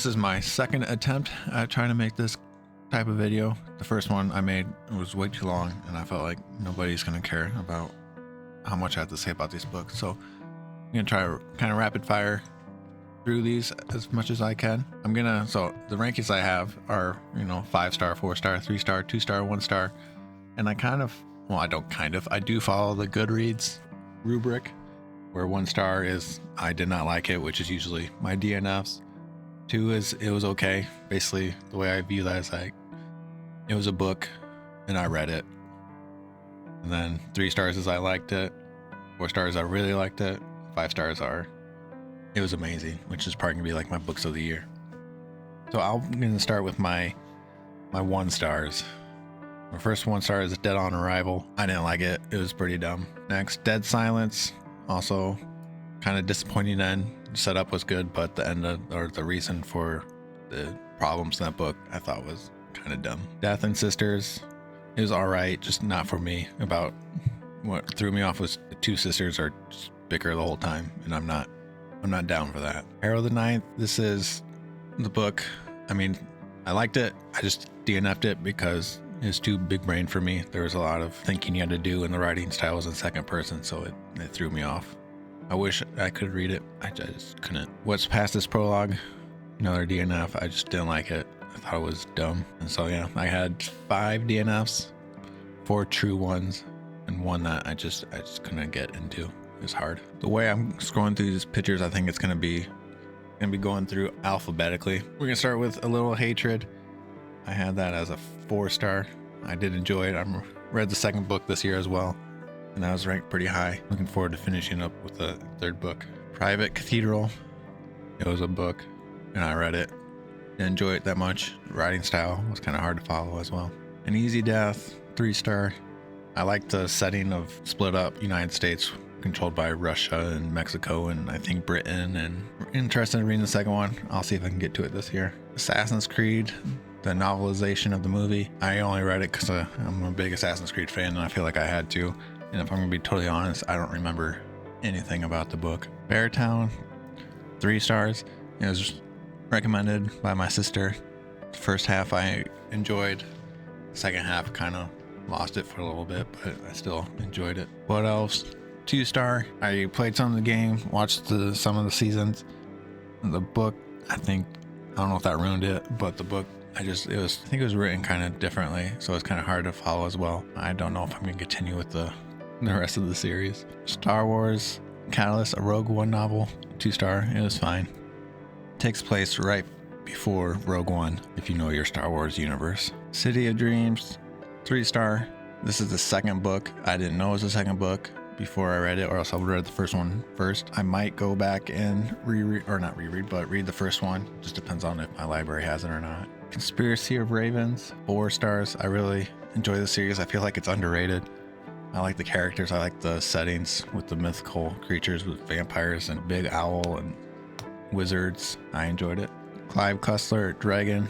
This is my second attempt at trying to make this type of video. The first one I made was way too long, and I felt like nobody's gonna care about how much I have to say about these books. So I'm gonna try to kind of rapid fire through these as much as I can. So the rankings I have are, 5-star, 4-star, 3-star, 2-star, 1-star. And I do follow the Goodreads rubric, where 1-star is I did not like it, which is usually my DNFs. 2 is it was okay. Basically, the way I view that is like it was a book and I read it. And then 3 stars is I liked it. 4 stars I really liked it. 5 stars are it was amazing, which is probably gonna be like my books of the year. So I'm gonna start with my 1 stars. My first 1 star is Dead on Arrival. I didn't like it. It was pretty dumb. Next, Dead Silence. Also kind of disappointing end. Setup was good, but the reason for the problems in that book I thought was kind of dumb. Death and Sisters. It was alright, just not for me. About what threw me off was the 2 sisters are just bicker the whole time, and I'm not down for that. Arrow the Ninth. This is the book. I mean, I liked it. I just DNF'd it because it was too big brain for me. There was a lot of thinking you had to do, and the writing style was in second person, so it threw me off. I wish I could read it. I just couldn't. What's Past This Prologue? Another DNF. I just didn't like it. I thought it was dumb. And so yeah, I had 5 DNFs, 4 true ones, and 1 that I just couldn't get into. It was hard. The way I'm scrolling through these pictures, I think it's gonna be going through alphabetically. We're gonna start with A Little Hatred. I had that as a 4-star. I did enjoy it. I read the second book this year as well, and that was ranked pretty high. Looking forward to finishing up with the 3rd book. Private Cathedral. It was a book, and I read it. Didn't enjoy it that much. The writing style was kind of hard to follow as well. An Easy Death, 3-star. I liked the setting of split up United States, controlled by Russia and Mexico and I think Britain, and interested in reading the second one. I'll see if I can get to it this year. Assassin's Creed, the novelization of the movie. I only read it because I'm a big Assassin's Creed fan, and I feel like I had to. And if I'm gonna be totally honest, I don't remember anything about the book. Beartown, 3 stars. It was recommended by my sister. The first half I enjoyed. The second half kind of lost it for a little bit, but I still enjoyed it. What else? 2-star. I played some of the game, watched some of the seasons. The book, I don't know if that ruined it, but the book, I think it was written kind of differently, so it's kind of hard to follow as well. I don't know if I'm going to continue with the rest of the series. Star Wars Catalyst, a Rogue One novel, 2-star. It was fine. Takes place right before Rogue One, if you know your Star Wars universe. City of Dreams, 3-star. This is the second book. I didn't know it was the second book before I read it, or else I would read the first one first. I might go back and read the first one. Just depends on if my library has it or not. Conspiracy of Ravens, 4 stars. I really enjoy the series. I feel like it's underrated. I like the characters. I like the settings with the mythical creatures with vampires and big owl and wizards. I enjoyed it. Clive Cussler, Dragon,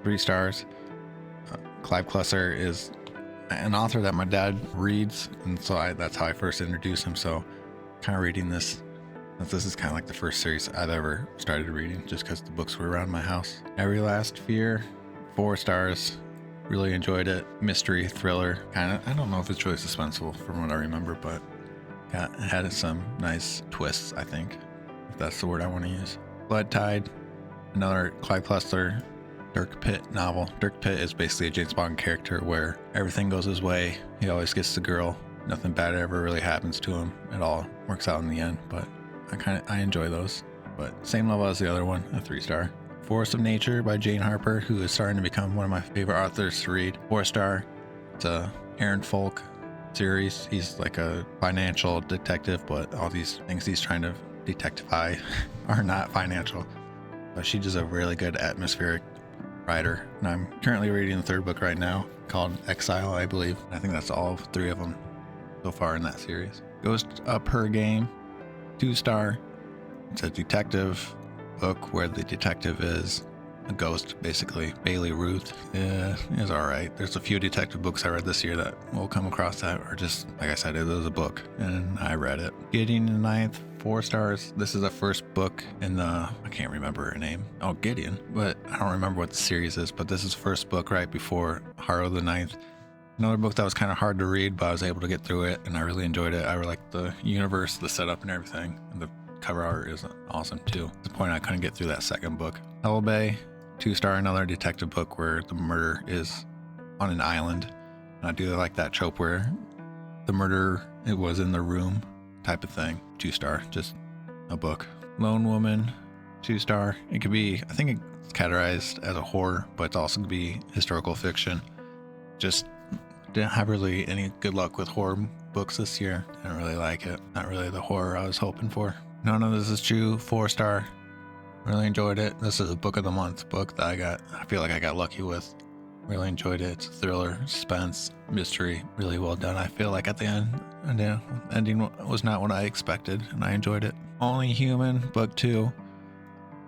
3 stars. Clive Cussler is an author that my dad reads, and so that's how I first introduced him. So kind of reading this is kind of like the first series I've ever started reading, just because the books were around my house. Every Last Fear, 4 stars. Really enjoyed it. Mystery thriller, kind of. I don't know if it's really suspenseful from what I remember, but had some nice twists, I think, if that's the word I want to use. Blood Tide, another Clive Cussler, Dirk Pitt novel. Dirk Pitt is basically a James Bond character where everything goes his way. He always gets the girl. Nothing bad ever really happens to him. It all works out in the end, but I enjoy those. But same level as the other one, a 3-star. Force of Nature by Jane Harper, who is starting to become one of my favorite authors to read. 4-star. It's a Aaron Folk series. He's like a financial detective, but all these things he's trying to detectify are not financial. But she does a really good atmospheric writer, and I'm currently reading the 3rd book right now called Exile, I believe. I think that's all 3 of them so far in that series. Ghost Up Her Game, 2-star. It's a detective book where the detective is a ghost, basically. Bailey Ruth is alright. There's a few detective books I read this year that will come across that are just, like I said, it was a book, and I read it. Getting the Ninth, 4 stars. This is the first book in the, I can't remember her name. Oh, Gideon. But I don't remember what the series is, but this is the first book right before Harrow the Ninth. Another book that was kind of hard to read, but I was able to get through it, and I really enjoyed it. I really liked the universe, the setup, and everything. And the cover art is awesome too. At the point I couldn't get through that second book. Hell Bay, 2 star, another detective book where the murder is on an island. And I do like that trope where the murder, it was in the room type of thing. 2 star, just a book. Lone Woman, 2 star. It could be, I think it's categorized as a horror, but it's also could be historical fiction. Just didn't have really any good luck with horror books this year. Didn't really like it. Not really the horror I was hoping for. None of This Is True, 4 star. Really enjoyed it. This is a book of the month book that I feel like I got lucky with. Really enjoyed it. It's a thriller, suspense, mystery, really well done. I feel like at the end, and yeah, ending was not what I expected, and I enjoyed it. Only Human, book 2.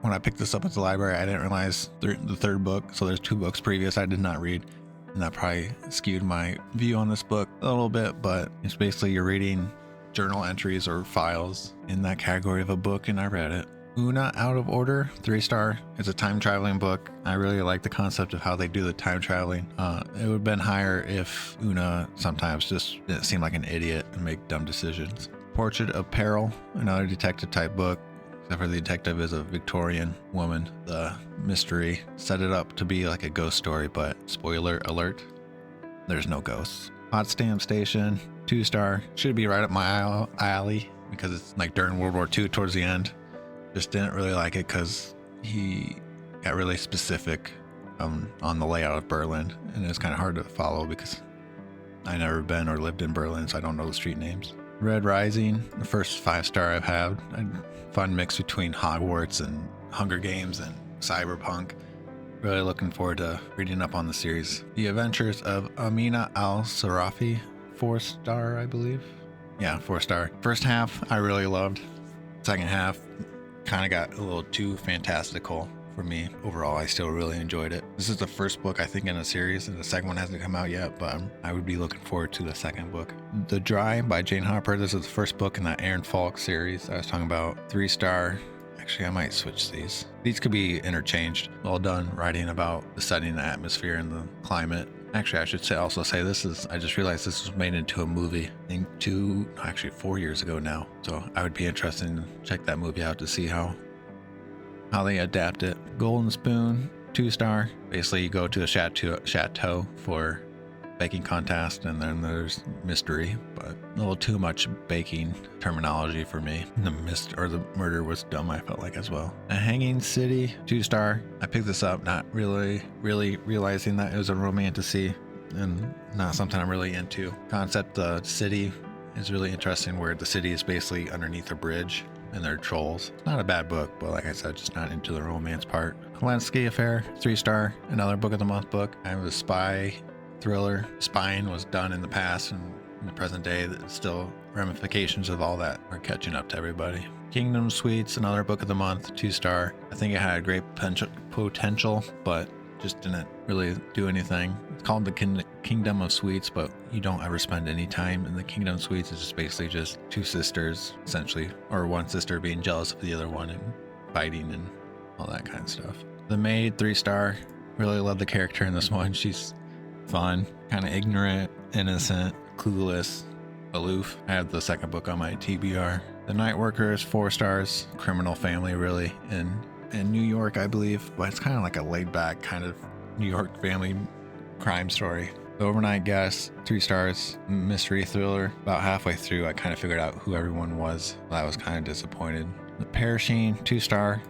When I picked this up at the library, I didn't realize the third book, so there's 2 books previous I did not read, and that probably skewed my view on this book a little bit, but it's basically you're reading journal entries or files in that category of a book, and I read it. Una Out of Order, 3 star. It's a time traveling book. I really like the concept of how they do the time traveling. It would have been higher if Una sometimes just didn't seem like an idiot and make dumb decisions. Portrait of Peril, another detective type book, except for the detective is a Victorian woman. The mystery set it up to be like a ghost story, but spoiler alert, there's no ghosts. Potsdam Station, 2 star. Should be right up my alley because it's like during World War II towards the end. Just didn't really like it because he got really specific on the layout of Berlin, and it's kind of hard to follow because I never been or lived in Berlin, so I don't know the street names. Red Rising, the first 5 star I've had. A fun mix between Hogwarts and Hunger Games and cyberpunk. Really looking forward to reading up on the series. The Adventures of Amina al-Sarafi, 4 star, I believe. Yeah, 4 star. First half I really loved. Second half kind of got a little too fantastical for me. Overall, I still really enjoyed it. This is the first book I think in a series, and the second one hasn't come out yet, but I would be looking forward to the second book. The Dry by Jane Harper. This is the first book in that Aaron Falk series I was talking about. 3 star. Actually, I might switch these. These could be interchanged. Well done writing about the setting, the atmosphere, and the climate. Actually, I should also say this is, I just realized this was made into a movie, I think 4 years ago now. So I would be interested to check that movie out to see how they adapt it. Golden Spoon, 2 star. Basically, you go to a chateau for baking contest, and then there's mystery, but a little too much baking terminology for me. The murder was dumb, I felt like, as well. A Hanging City, 2 star. I picked this up not really realizing that it was a romantasy and not something I'm really into. Concept, the city is really interesting, where the city is basically underneath a bridge and they're trolls. It's not a bad book, but like I said, just not into the romance part. Helensky Affair, 3 star. Another book of the month book. I have a spy thriller. Spying was done in the past, and in the present day, there's still ramifications of all that are catching up to everybody. Kingdom Suites, another book of the month, 2 star. I think it had a great potential, but just didn't really do anything. It's called the Kingdom of Sweets, but you don't ever spend any time in the Kingdom of Sweets. It's just basically just 2 sisters, essentially, or one sister being jealous of the other one and fighting and all that kind of stuff. The Maid, 3 star. Really love the character in this one. She's fun, kind of ignorant, innocent, clueless, aloof. I have the second book on my TBR. The Night Workers, 4 stars. Criminal family, really, in New York, I believe, but it's kind of like a laid-back kind of New York family crime story. The Overnight Guest, 3 stars. Mystery thriller. About halfway through, I kind of figured out who everyone was. I was kind of disappointed. The Perishing, 2 star.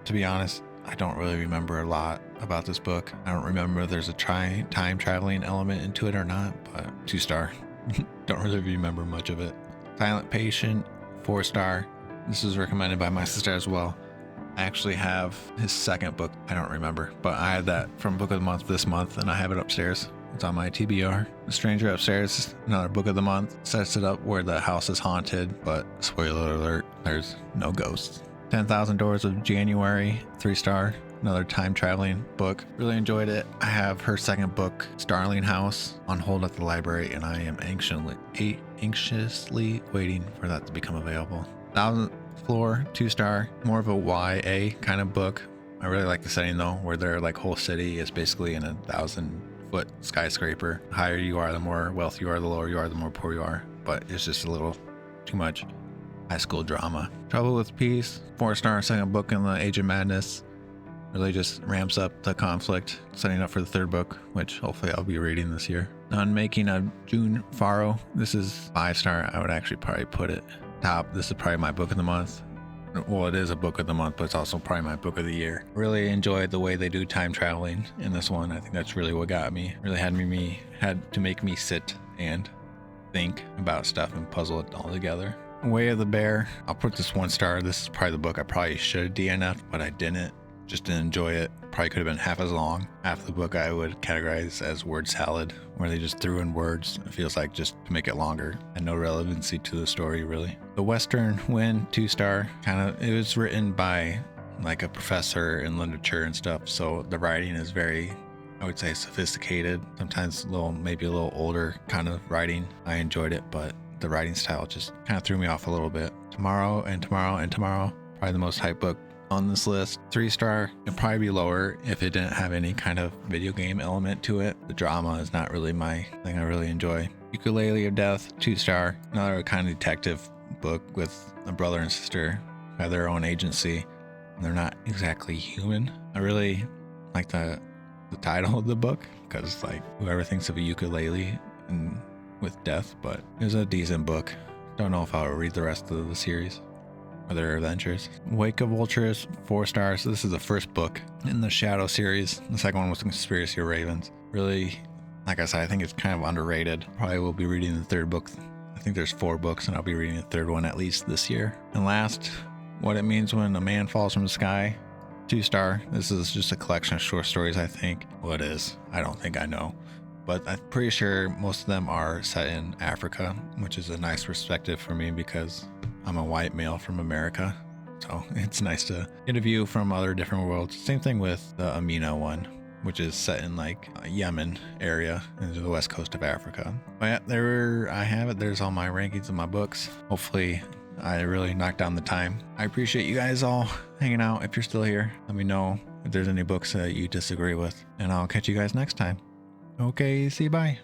To be honest, I don't really remember a lot about this book. I don't remember if there's a time traveling element into it or not, but 2 star. Don't really remember much of it. Silent Patient, 4 star. This was recommended by my sister as well. I actually have his second book. I don't remember, but I had that from Book of the Month this month, and I have it upstairs. It's on my TBR. The Stranger Upstairs, another book of the month. Sets it up where the house is haunted, but spoiler alert, there's no ghosts. 10,000 Doors of January, 3 star. Another time traveling book. Really enjoyed it. I have her second book, Starling House, on hold at the library, and I am anxiously waiting for that to become available. Floor, 2-star, more of a YA kind of book. I really like the setting though, where their like whole city is basically in a 1,000-foot skyscraper. The higher you are, the more wealthy you are, the lower you are, the more poor you are. But it's just a little too much high school drama. Trouble with Peace, 4-star, second book in the Age of Madness. Really just ramps up the conflict, setting up for the third book, which hopefully I'll be reading this year. Unmaking of June Faro. This is 5-star. I would actually probably put it top. This is probably my book of the month. Well, it is a book of the month, but it's also probably my book of the year. Really enjoyed the way they do time traveling in this one. I think that's really what got me. Really had to make me sit and think about stuff and puzzle it all together. Way of the Bear. I'll put this 1-star. This is probably the book I probably should have DNF'd, but I didn't. Just didn't enjoy it. Probably could have been half as long. Half the book I would categorize as word salad, where they just threw in words. It feels like just to make it longer and no relevancy to the story really. The Western Wind, 2-star. It was written by like a professor in literature and stuff, so the writing is very, I would say, sophisticated. Sometimes maybe a little older kind of writing. I enjoyed it, but the writing style just kind of threw me off a little bit. Tomorrow and Tomorrow and Tomorrow, probably the most hype book on this list. 3-star. It'd probably be lower if it didn't have any kind of video game element to it. The drama is not really my thing I really enjoy. Ukulele of Death, 2-star. Another kind of detective book with a brother and sister who have their own agency, and they're not exactly human. I really like the title of the book, because like whoever thinks of a ukulele and with death, but it was a decent book. Don't know if I'll read the rest of the series or their adventures. Wake of Vultures, 4 stars. This is the first book in the Shadow series. The second one was Conspiracy of Ravens. Really, like I said, I think it's kind of underrated. Probably will be reading the third book. I think there's 4 books, and I'll be reading the third one at least this year. And last, What It Means When a Man Falls from the Sky, 2-star. This is just a collection of short stories, I think. Well, it is. I don't think I know. But I'm pretty sure most of them are set in Africa, which is a nice perspective for me because I'm a white male from America. So it's nice to get a view from other different worlds. Same thing with the Amina one, which is set in like Yemen area into the west coast of Africa. But yeah, there I have it. There's all my rankings of my books. Hopefully I really knocked down the time. I appreciate you guys all hanging out. If you're still here, let me know if there's any books that you disagree with, and I'll catch you guys next time. Okay, see you, bye.